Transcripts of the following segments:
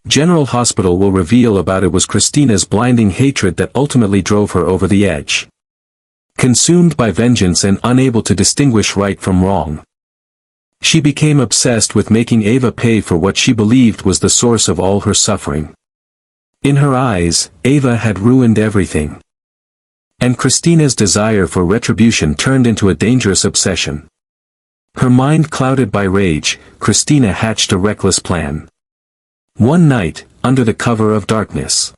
General Hospital will reveal about it was Kristina's blinding hatred that ultimately drove her over the edge. Consumed by vengeance and unable to distinguish right from wrong, she became obsessed with making Ava pay for what she believed was the source of all her suffering. In her eyes, Ava had ruined everything. And Kristina's desire for retribution turned into a dangerous obsession. Her mind clouded by rage, Kristina hatched a reckless plan. One night, under the cover of darkness,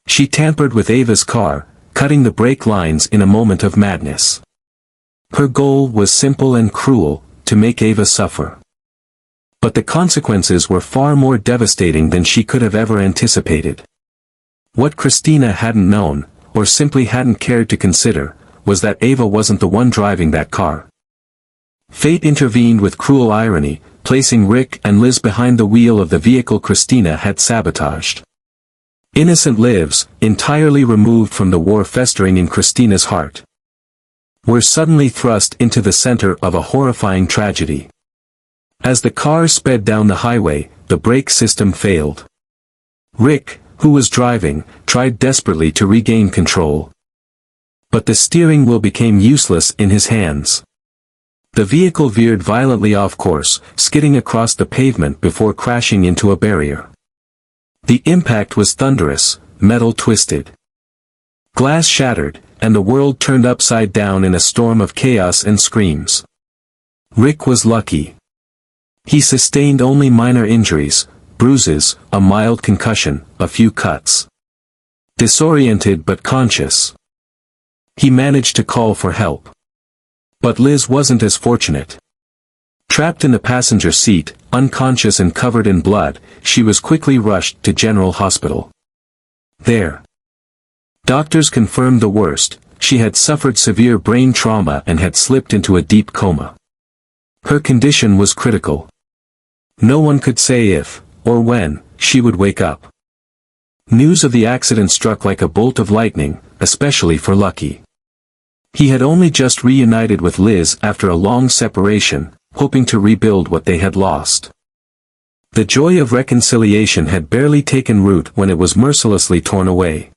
she tampered with Ava's car, cutting the brake lines in a moment of madness. Her goal was simple and cruel, to make Ava suffer. But the consequences were far more devastating than she could have ever anticipated. What Kristina hadn't known, or simply hadn't cared to consider, was that Ava wasn't the one driving that car. Fate intervened with cruel irony, placing Rick and Liz behind the wheel of the vehicle Kristina had sabotaged. Innocent lives, entirely removed from the war festering in Kristina's heart, were suddenly thrust into the center of a horrifying tragedy. As the car sped down the highway, the brake system failed. Rick, who was driving, tried desperately to regain control. But the steering wheel became useless in his hands. The vehicle veered violently off course, skidding across the pavement before crashing into a barrier. The impact was thunderous, metal twisted. Glass shattered, and the world turned upside down in a storm of chaos and screams. Rick was lucky. He sustained only minor injuries, bruises, a mild concussion, a few cuts. Disoriented but conscious, he managed to call for help. But Liz wasn't as fortunate. Trapped in the passenger seat, unconscious and covered in blood, she was quickly rushed to General Hospital. There, doctors confirmed the worst: she had suffered severe brain trauma and had slipped into a deep coma. Her condition was critical. No one could say if, or when, she would wake up. News of the accident struck like a bolt of lightning, especially for Lucky. He had only just reunited with Liz after a long separation, hoping to rebuild what they had lost. The joy of reconciliation had barely taken root when it was mercilessly torn away.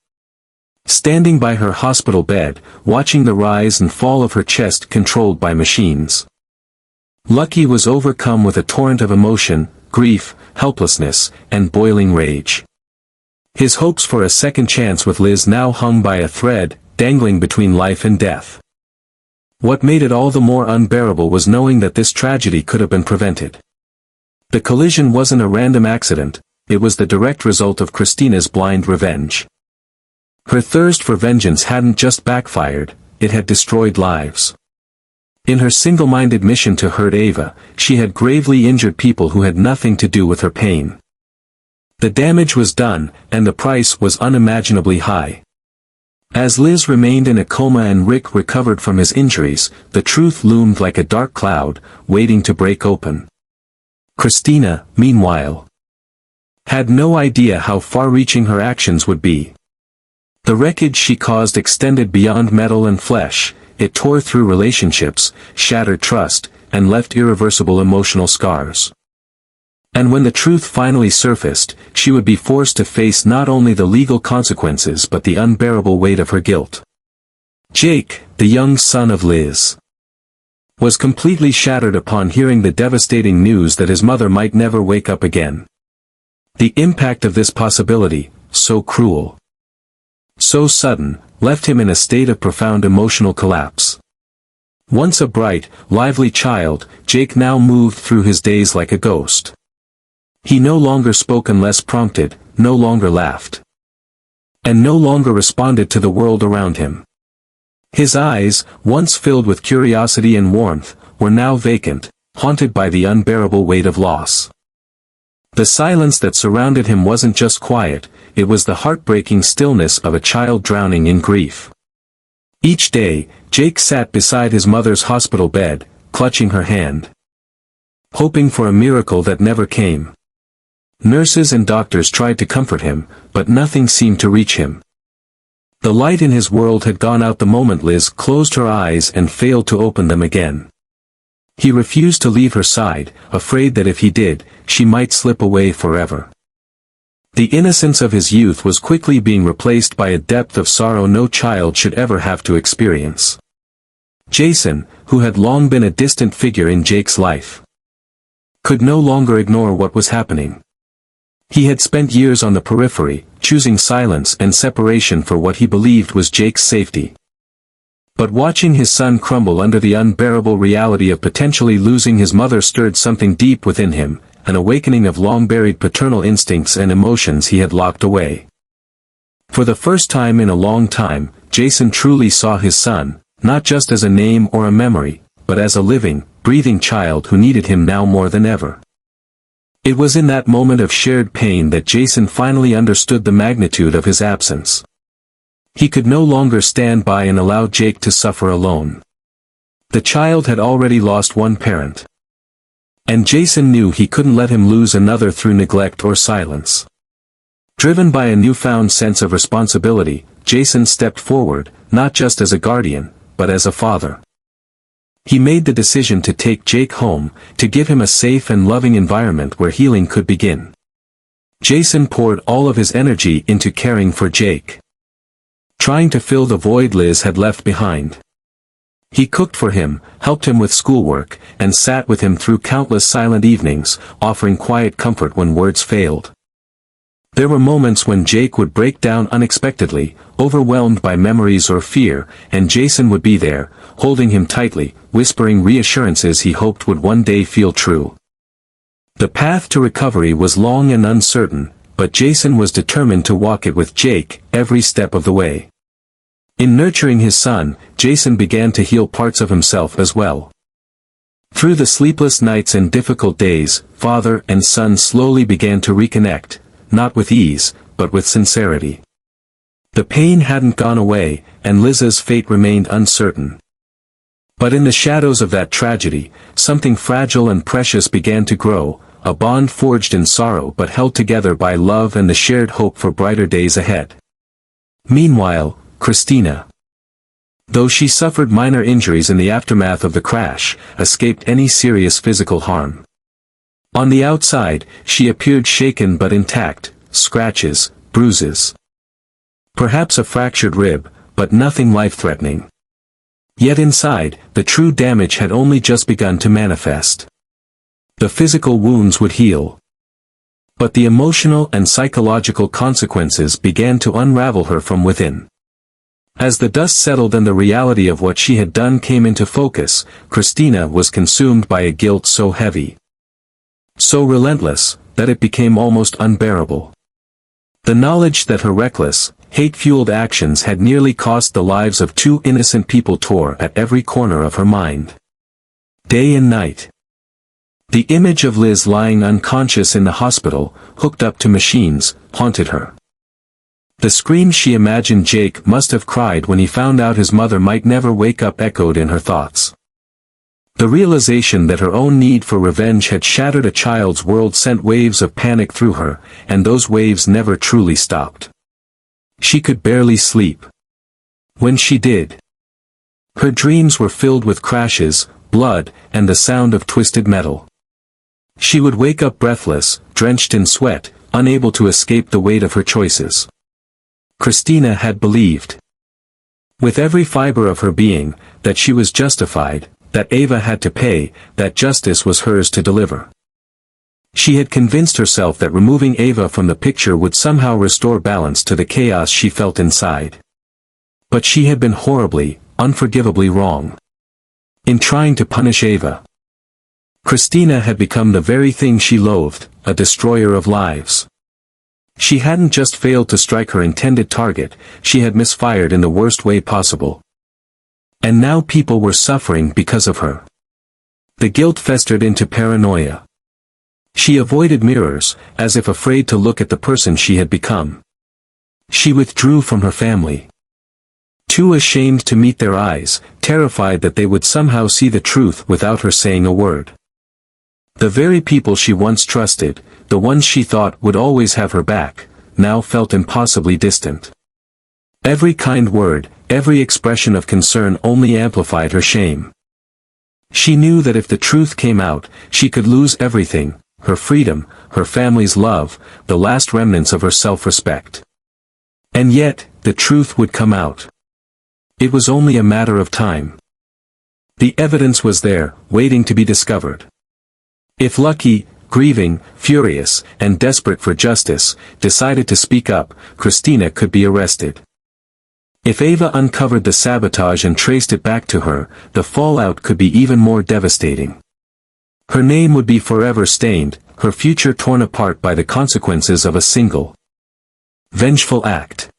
Standing by her hospital bed, watching the rise and fall of her chest controlled by machines, Lucky was overcome with a torrent of emotion, grief, helplessness, and boiling rage. His hopes for a second chance with Liz now hung by a thread, dangling between life and death. What made it all the more unbearable was knowing that this tragedy could have been prevented. The collision wasn't a random accident, it was the direct result of Kristina's blind revenge. Her thirst for vengeance hadn't just backfired, it had destroyed lives. In her single-minded mission to hurt Ava, she had gravely injured people who had nothing to do with her pain. The damage was done, and the price was unimaginably high. As Liz remained in a coma and Rick recovered from his injuries, the truth loomed like a dark cloud, waiting to break open. Kristina, meanwhile, had no idea how far-reaching her actions would be. The wreckage she caused extended beyond metal and flesh. It tore through relationships, shattered trust, and left irreversible emotional scars. And when the truth finally surfaced, she would be forced to face not only the legal consequences but the unbearable weight of her guilt. Jake, the young son of Liz, was completely shattered upon hearing the devastating news that his mother might never wake up again. The impact of this possibility, so cruel, so sudden, left him in a state of profound emotional collapse. Once a bright, lively child, Jake now moved through his days like a ghost. He no longer spoke unless prompted, no longer laughed, and no longer responded to the world around him. His eyes, once filled with curiosity and warmth, were now vacant, haunted by the unbearable weight of loss. The silence that surrounded him wasn't just quiet, it was the heartbreaking stillness of a child drowning in grief. Each day, Jake sat beside his mother's hospital bed, clutching her hand, hoping for a miracle that never came. Nurses and doctors tried to comfort him, but nothing seemed to reach him. The light in his world had gone out the moment Liz closed her eyes and failed to open them again. He refused to leave her side, afraid that if he did, she might slip away forever. The innocence of his youth was quickly being replaced by a depth of sorrow no child should ever have to experience. Jason, who had long been a distant figure in Jake's life, could no longer ignore what was happening. He had spent years on the periphery, choosing silence and separation for what he believed was Jake's safety. But watching his son crumble under the unbearable reality of potentially losing his mother stirred something deep within him, an awakening of long-buried paternal instincts and emotions he had locked away. For the first time in a long time, Jason truly saw his son, not just as a name or a memory, but as a living, breathing child who needed him now more than ever. It was in that moment of shared pain that Jason finally understood the magnitude of his absence. He could no longer stand by and allow Jake to suffer alone. The child had already lost one parent. And Jason knew he couldn't let him lose another through neglect or silence. Driven by a newfound sense of responsibility, Jason stepped forward, not just as a guardian, but as a father. He made the decision to take Jake home, to give him a safe and loving environment where healing could begin. Jason poured all of his energy into caring for Jake, trying to fill the void Liz had left behind. He cooked for him, helped him with schoolwork, and sat with him through countless silent evenings, offering quiet comfort when words failed. There were moments when Jake would break down unexpectedly, overwhelmed by memories or fear, and Jason would be there, holding him tightly, whispering reassurances he hoped would one day feel true. The path to recovery was long and uncertain, but Jason was determined to walk it with Jake, every step of the way. In nurturing his son, Jason began to heal parts of himself as well. Through the sleepless nights and difficult days, father and son slowly began to reconnect, not with ease, but with sincerity. The pain hadn't gone away, and Liz's fate remained uncertain. But in the shadows of that tragedy, something fragile and precious began to grow, a bond forged in sorrow but held together by love and the shared hope for brighter days ahead. Meanwhile, Kristina, though she suffered minor injuries in the aftermath of the crash, escaped any serious physical harm. On the outside, she appeared shaken but intact, scratches, bruises. Perhaps a fractured rib, but nothing life-threatening. Yet inside, the true damage had only just begun to manifest. The physical wounds would heal, but the emotional and psychological consequences began to unravel her from within. As the dust settled and the reality of what she had done came into focus, Kristina was consumed by a guilt so heavy, so relentless, that it became almost unbearable. The knowledge that her reckless, hate-fueled actions had nearly cost the lives of two innocent people tore at every corner of her mind. Day and night. The image of Liz lying unconscious in the hospital, hooked up to machines, haunted her. The scream she imagined Jake must have cried when he found out his mother might never wake up echoed in her thoughts. The realization that her own need for revenge had shattered a child's world sent waves of panic through her, and those waves never truly stopped. She could barely sleep. When she did, her dreams were filled with crashes, blood, and the sound of twisted metal. She would wake up breathless, drenched in sweat, unable to escape the weight of her choices. Kristina had believed, with every fiber of her being, that she was justified, that Ava had to pay, that justice was hers to deliver. She had convinced herself that removing Ava from the picture would somehow restore balance to the chaos she felt inside. But she had been horribly, unforgivably wrong. In trying to punish Ava, Kristina had become the very thing she loathed, a destroyer of lives. She hadn't just failed to strike her intended target, she had misfired in the worst way possible. And now people were suffering because of her. The guilt festered into paranoia. She avoided mirrors, as if afraid to look at the person she had become. She withdrew from her family, too ashamed to meet their eyes, terrified that they would somehow see the truth without her saying a word. The very people she once trusted, the ones she thought would always have her back, now felt impossibly distant. Every kind word, every expression of concern only amplified her shame. She knew that if the truth came out, she could lose everything, her freedom, her family's love, the last remnants of her self-respect. And yet, the truth would come out. It was only a matter of time. The evidence was there, waiting to be discovered. If Lucky, grieving, furious, and desperate for justice, decided to speak up, Kristina could be arrested. If Ava uncovered the sabotage and traced it back to her, the fallout could be even more devastating. Her name would be forever stained, her future torn apart by the consequences of a single vengeful act.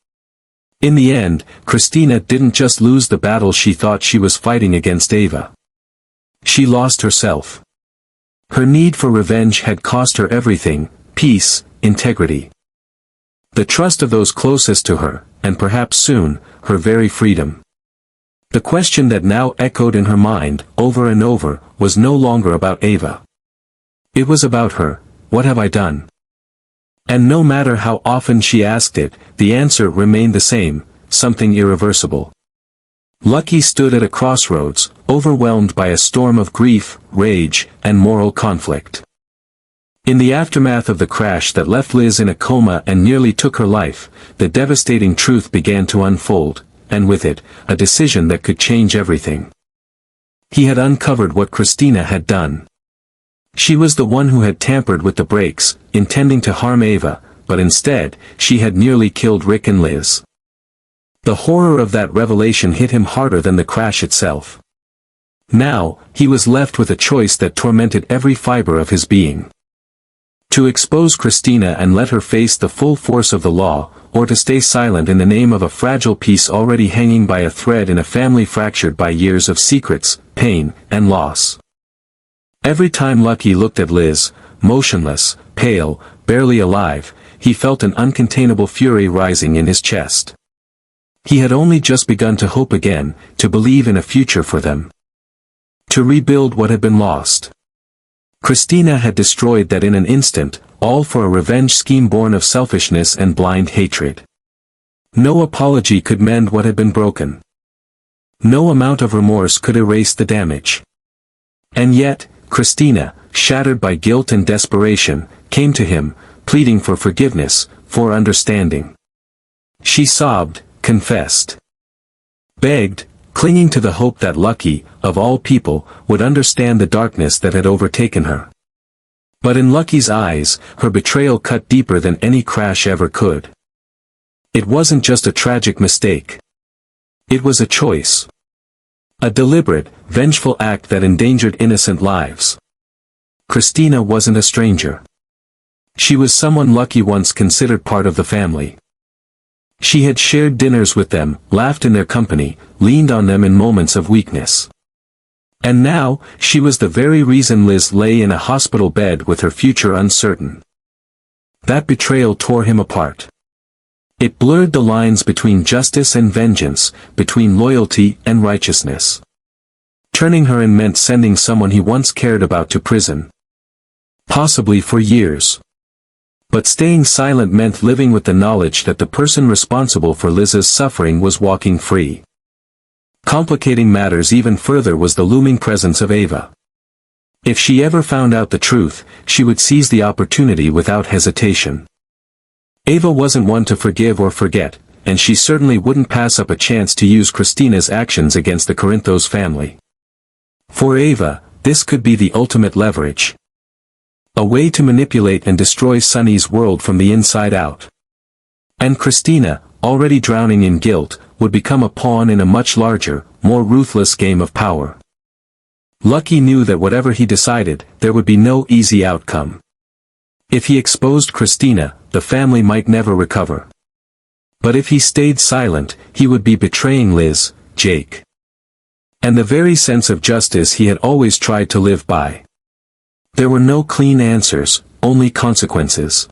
In the end, Kristina didn't just lose the battle she thought she was fighting against Ava. She lost herself. Her need for revenge had cost her everything: peace, integrity, the trust of those closest to her, and perhaps soon, her very freedom. The question that now echoed in her mind, over and over, was no longer about Ava. It was about her: what have I done? And no matter how often she asked it, the answer remained the same: something irreversible. Lucky stood at a crossroads, overwhelmed by a storm of grief, rage, and moral conflict. In the aftermath of the crash that left Liz in a coma and nearly took her life, the devastating truth began to unfold, and with it, a decision that could change everything. He had uncovered what Kristina had done. She was the one who had tampered with the brakes, intending to harm Ava, but instead, she had nearly killed Rick and Liz. The horror of that revelation hit him harder than the crash itself. Now, he was left with a choice that tormented every fiber of his being. To expose Kristina and let her face the full force of the law, or to stay silent in the name of a fragile peace already hanging by a thread in a family fractured by years of secrets, pain, and loss. Every time Lucky looked at Liz, motionless, pale, barely alive, he felt an uncontainable fury rising in his chest. He had only just begun to hope again, to believe in a future for them. To rebuild what had been lost. Kristina had destroyed that in an instant, all for a revenge scheme born of selfishness and blind hatred. No apology could mend what had been broken. No amount of remorse could erase the damage. And yet, Kristina, shattered by guilt and desperation, came to him, pleading for forgiveness, for understanding. She sobbed, confessed, begged, clinging to the hope that Lucky, of all people, would understand the darkness that had overtaken her. But in Lucky's eyes, her betrayal cut deeper than any crash ever could. It wasn't just a tragic mistake. It was a choice. A deliberate, vengeful act that endangered innocent lives. Kristina wasn't a stranger. She was someone Lucky once considered part of the family. She had shared dinners with them, laughed in their company, leaned on them in moments of weakness. And now, she was the very reason Liz lay in a hospital bed with her future uncertain. That betrayal tore him apart. It blurred the lines between justice and vengeance, between loyalty and righteousness. Turning her in meant sending someone he once cared about to prison. Possibly for years. But staying silent meant living with the knowledge that the person responsible for Liz's suffering was walking free. Complicating matters even further was the looming presence of Ava. If she ever found out the truth, she would seize the opportunity without hesitation. Ava wasn't one to forgive or forget, and she certainly wouldn't pass up a chance to use Kristina's actions against the Corinthos family. For Ava, this could be the ultimate leverage. A way to manipulate and destroy Sonny's world from the inside out. And Kristina, already drowning in guilt, would become a pawn in a much larger, more ruthless game of power. Lucky knew that whatever he decided, there would be no easy outcome. If he exposed Kristina, the family might never recover. But if he stayed silent, he would be betraying Liz, Jake, and the very sense of justice he had always tried to live by. There were no clean answers, only consequences.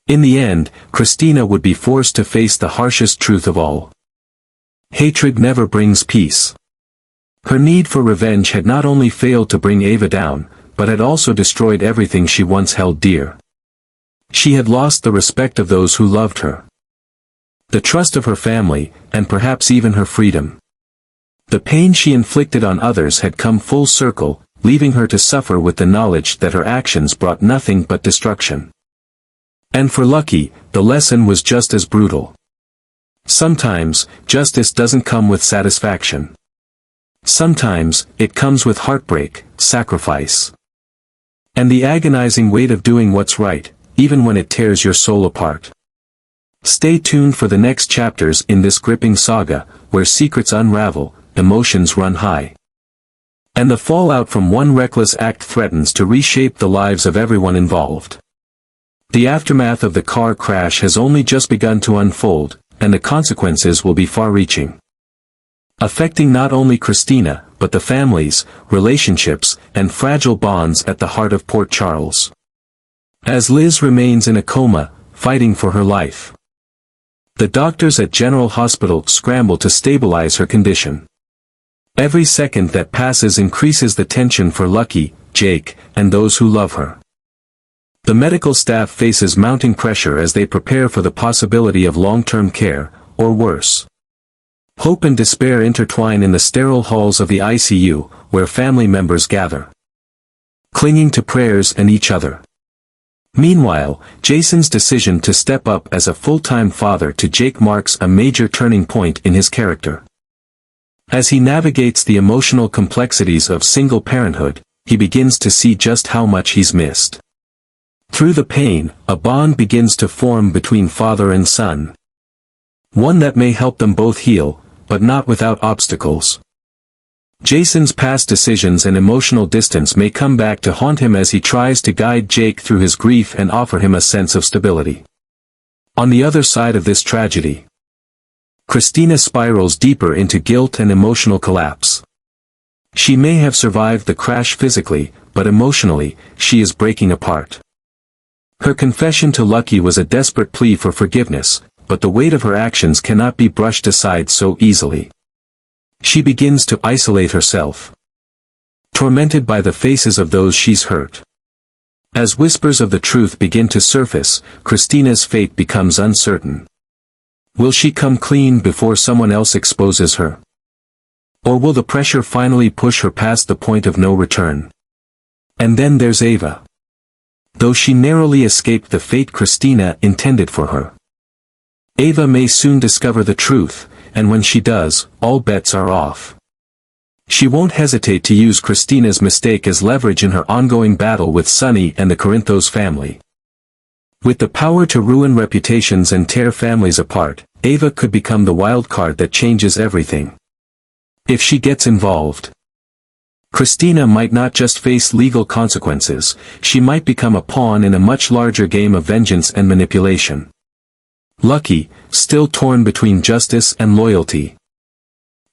In the end, Kristina would be forced to face the harshest truth of all. Hatred never brings peace. Her need for revenge had not only failed to bring Ava down, but had also destroyed everything she once held dear. She had lost the respect of those who loved her, the trust of her family, and perhaps even her freedom. The pain she inflicted on others had come full circle, leaving her to suffer with the knowledge that her actions brought nothing but destruction. And for Lucky, the lesson was just as brutal. Sometimes, justice doesn't come with satisfaction. Sometimes, it comes with heartbreak, sacrifice, and the agonizing weight of doing what's right, even when it tears your soul apart. Stay tuned for the next chapters in this gripping saga, where secrets unravel, emotions run high, and the fallout from one reckless act threatens to reshape the lives of everyone involved. The aftermath of the car crash has only just begun to unfold, and the consequences will be far-reaching, affecting not only Kristina, but the families, relationships, and fragile bonds at the heart of Port Charles. As Liz remains in a coma, fighting for her life, the doctors at General Hospital scramble to stabilize her condition. Every second that passes increases the tension for Lucky, Jake, and those who love her. The medical staff faces mounting pressure as they prepare for the possibility of long-term care, or worse. Hope and despair intertwine in the sterile halls of the ICU, where family members gather, clinging to prayers and each other. Meanwhile, Jason's decision to step up as a full-time father to Jake marks a major turning point in his character. As he navigates the emotional complexities of single parenthood, he begins to see just how much he's missed. Through the pain, a bond begins to form between father and son. One that may help them both heal, but not without obstacles. Jason's past decisions and emotional distance may come back to haunt him as he tries to guide Jake through his grief and offer him a sense of stability. On the other side of this tragedy, Kristina spirals deeper into guilt and emotional collapse. She may have survived the crash physically, but emotionally, she is breaking apart. Her confession to Lucky was a desperate plea for forgiveness, but the weight of her actions cannot be brushed aside so easily. She begins to isolate herself, tormented by the faces of those she's hurt. As whispers of the truth begin to surface, Kristina's fate becomes uncertain. Will she come clean before someone else exposes her? Or will the pressure finally push her past the point of no return? And then there's Ava. Though she narrowly escaped the fate Kristina intended for her, Ava may soon discover the truth, and when she does, all bets are off. She won't hesitate to use Kristina's mistake as leverage in her ongoing battle with Sonny and the Corinthos family. With the power to ruin reputations and tear families apart, Ava could become the wild card that changes everything. If she gets involved, Kristina might not just face legal consequences, she might become a pawn in a much larger game of vengeance and manipulation. Lucky, still torn between justice and loyalty,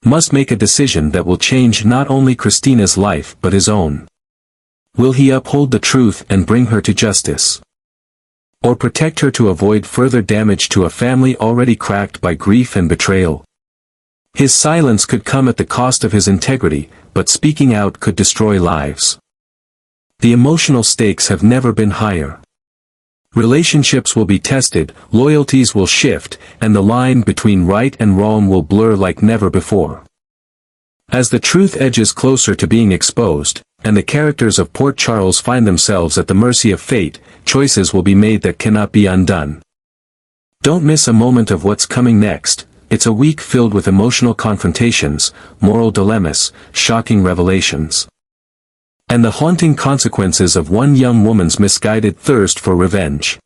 must make a decision that will change not only Kristina's life but his own. Will he uphold the truth and bring her to justice, or protect her to avoid further damage to a family already cracked by grief and betrayal? His silence could come at the cost of his integrity, but speaking out could destroy lives. The emotional stakes have never been higher. Relationships will be tested, loyalties will shift, and the line between right and wrong will blur like never before. As the truth edges closer to being exposed, and the characters of Port Charles find themselves at the mercy of fate, choices will be made that cannot be undone. Don't miss a moment of what's coming next. It's a week filled with emotional confrontations, moral dilemmas, shocking revelations, and the haunting consequences of one young woman's misguided thirst for revenge.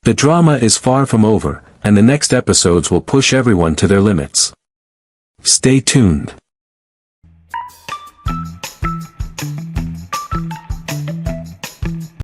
The drama is far from over, and the next episodes will push everyone to their limits. Stay tuned.